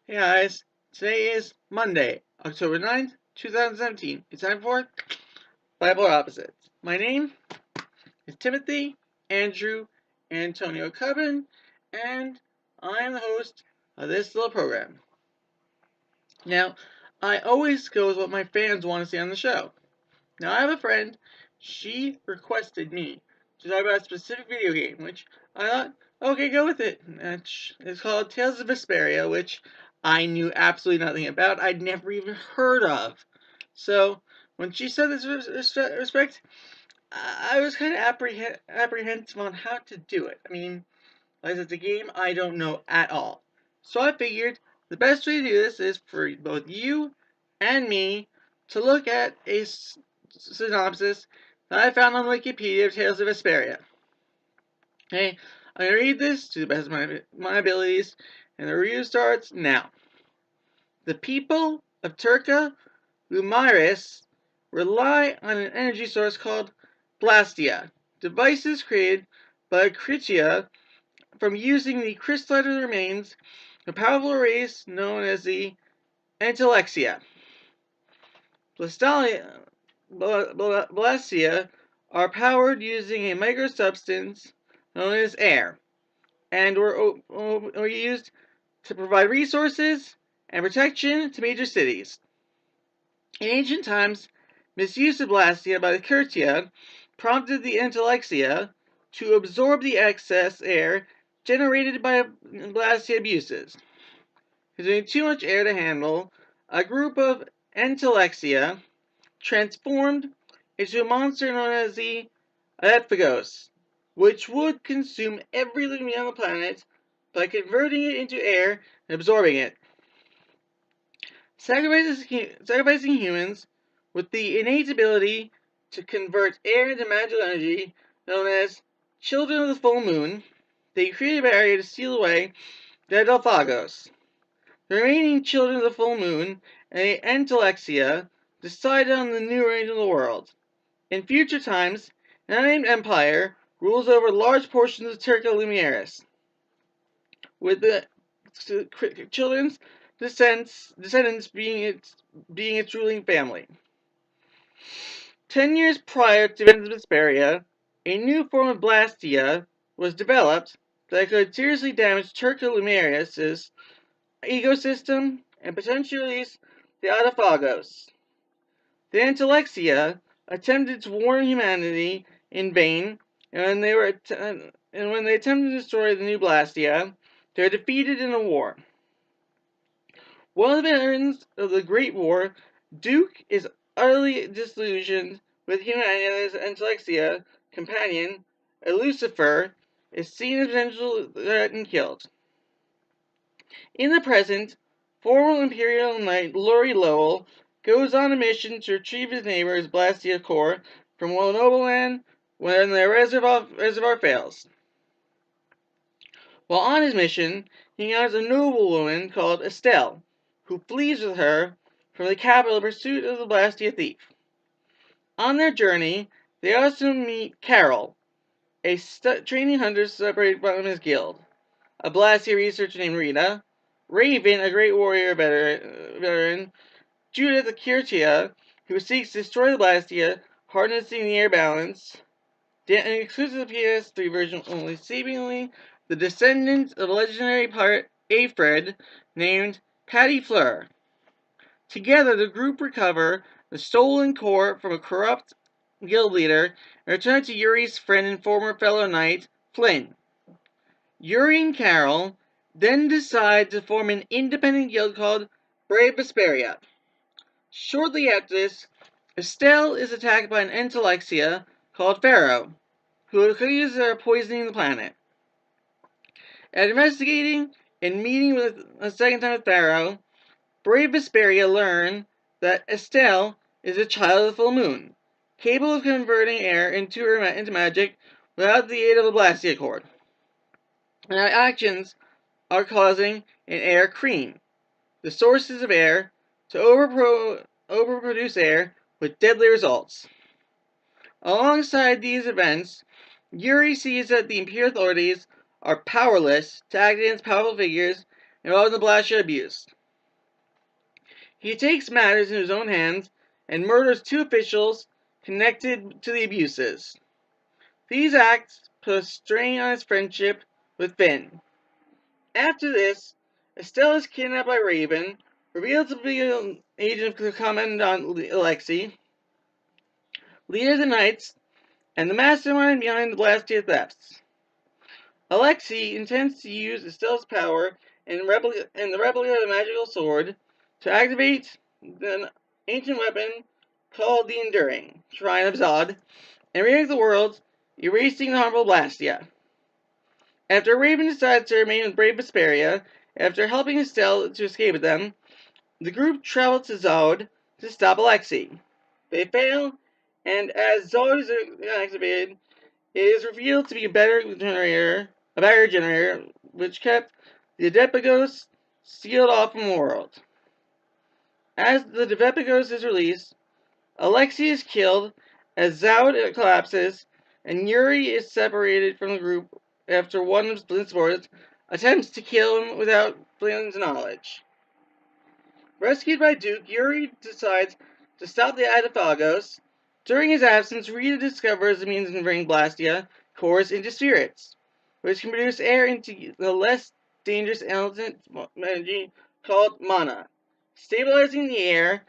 Hey guys, today is Monday, October 9th, 2017. It's time for Bipolar Opposites. My name is Timothy Andrew Antonio Cubbin, and I am the host of this little program. Now, I always go with what my fans want to see on the show. Now, I have a friend, she requested me to talk about a specific video game, which I thought, okay, go with it. It's called Tales of Vesperia, which I knew absolutely nothing about. I'd never even heard of. So, when she said this respect, I was kind of apprehensive on how to do it. I mean, like it's a game I don't know at all. So I figured the best way to do this is for both you and me to look at a synopsis that I found on Wikipedia of Tales of Vesperia. Okay, I'm going to read this to the best of my abilities, and the review starts now. The people of Turca Lumaris rely on an energy source called Blastia, devices created by Critia from using the crystallite remains of a powerful race known as the Entellexia. Blastia are powered using a microsubstance known as air, and were used to provide resources and protection to major cities. In ancient times, misuse of Blastia by the Curtia prompted the Entellexia to absorb the excess air generated by Blastia abuses. Using too much air to handle, a group of Entellexia transformed into a monster known as the Aephagos, which would consume every living being on the planet by converting it into air and absorbing it. Sacrificing humans with the innate ability to convert air into magical energy, known as Children of the Full Moon, they create a barrier to steal away the Aephagos. The remaining Children of the Full Moon and the Entellexia decided on the new arrangement of the world. In future times, an unnamed empire rules over large portions of Turca Lumiaris, with the children's descendants being its ruling family. 10 years prior to the events of Vesperia, a new form of Blastia was developed that could seriously damage Turca Lumiaris' ecosystem and potentially release the Aephagos. The Entellexia attempted to warn humanity in vain, and when they attempted to destroy the new Blastia, they were defeated in a war. One of the veterans of the Great War, Duke is utterly disillusioned with humanity, and his Entellexia companion, Lucifer, is seen as potential threat and killed. In the present, former Imperial Knight Lori Lowell goes on a mission to retrieve his neighbor's Blastia core from Nobleland when the reservoir fails. While on his mission, he encounters a noblewoman called Estelle, who flees with her from the capital in pursuit of the Blastia thief. On their journey, they also meet Carol, a training hunter separated from his guild, a Blastia researcher named Rita, Raven, a great warrior veteran, Judith, a Curtia, who seeks to destroy the Blastia, harnessing the air balance, an exclusive PS3 version only, seemingly the descendant of a legendary pirate Alfred named Patty Fleur. Together, the group recover the stolen core from a corrupt guild leader and return to Yuri's friend and former fellow knight, Flynn. Yuri and Carol then decide to form an independent guild called Brave Vesperia. Shortly after this, Estelle is attacked by an Entellexia called Pharaoh, who accuses her of poisoning the planet. After investigating and meeting with a second time with Pharaoh, Brave Vesperia learn that Estelle is a child of the full moon, capable of converting air into magic without the aid of a Blastia cord. And our actions are causing an air cream, the sources of air, to overproduce air with deadly results. Alongside these events, Yuri sees that the Imperial authorities are powerless to act against powerful figures involved in the Blastia abuse. he takes matters in his own hands and murders 2 officials connected to the abuses. These acts put a strain on his friendship with Finn. After this, Estelle is kidnapped by Raven, revealed to be an agent of Commandant Alexei, leader of the Knights, and the mastermind behind the Blastia thefts. Alexei intends to use Estelle's power and the replica of a magical sword to activate the ancient weapon called the Enduring Shrine of Zod and remake the world, erasing the harmful Blastia. After Raven decides to remain with brave Vesperia, after helping Estelle to escape with them, the group travels to Zod to stop Alexei. They fail, and as Zod is activated, it is revealed to be a battery generator, which kept the Adepagos sealed off from the world. As the Adepagos is released, Alexei is killed as Zod collapses, and Yuri is separated from the group after one of Blitzboard's attempts to kill him without Flynn's knowledge. Rescued by Duke, Yuri decides to stop the Adepagos. During his absence, Rita discovers the means of converting Blastia cores into spirits, which can produce air into the less dangerous element energy called mana, stabilizing the air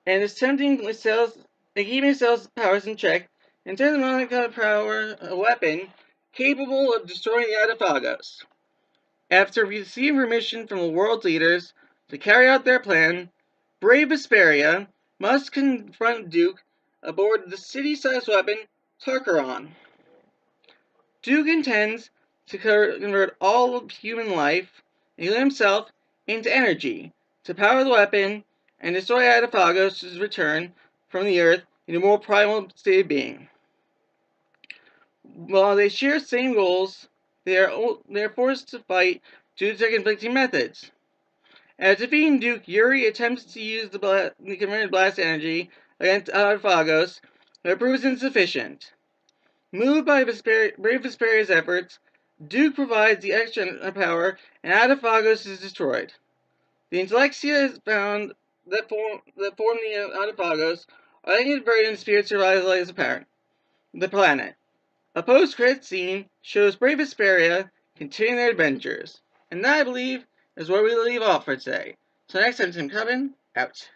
and attempting cells and keeping cells' powers in check, and turn the mana into power a weapon capable of destroying the Adepagos. After receiving permission from the world's leaders to carry out their plan, brave Vesperia must confront Duke aboard the city-sized weapon Tarkaron. Duke intends to convert all of human life, including himself, into energy to power the weapon and destroy Adepagos' return from the Earth in a more primal state of being. While they share the same goals, they are forced to fight due to their conflicting methods. After defeating Duke, Yuri attempts to use the converted blast energy against Adepagos, but proves insufficient. Moved by brave Vesperia's efforts, Duke provides the extra power, and Adepagos is destroyed. The intellectia is found that form the Adepagos are then converted into spirits to revitalize the planet. A post-credit scene shows brave Vesperia continuing their adventures. And that, I believe, is where we leave off for today. So next time, Tim Cubbin, out.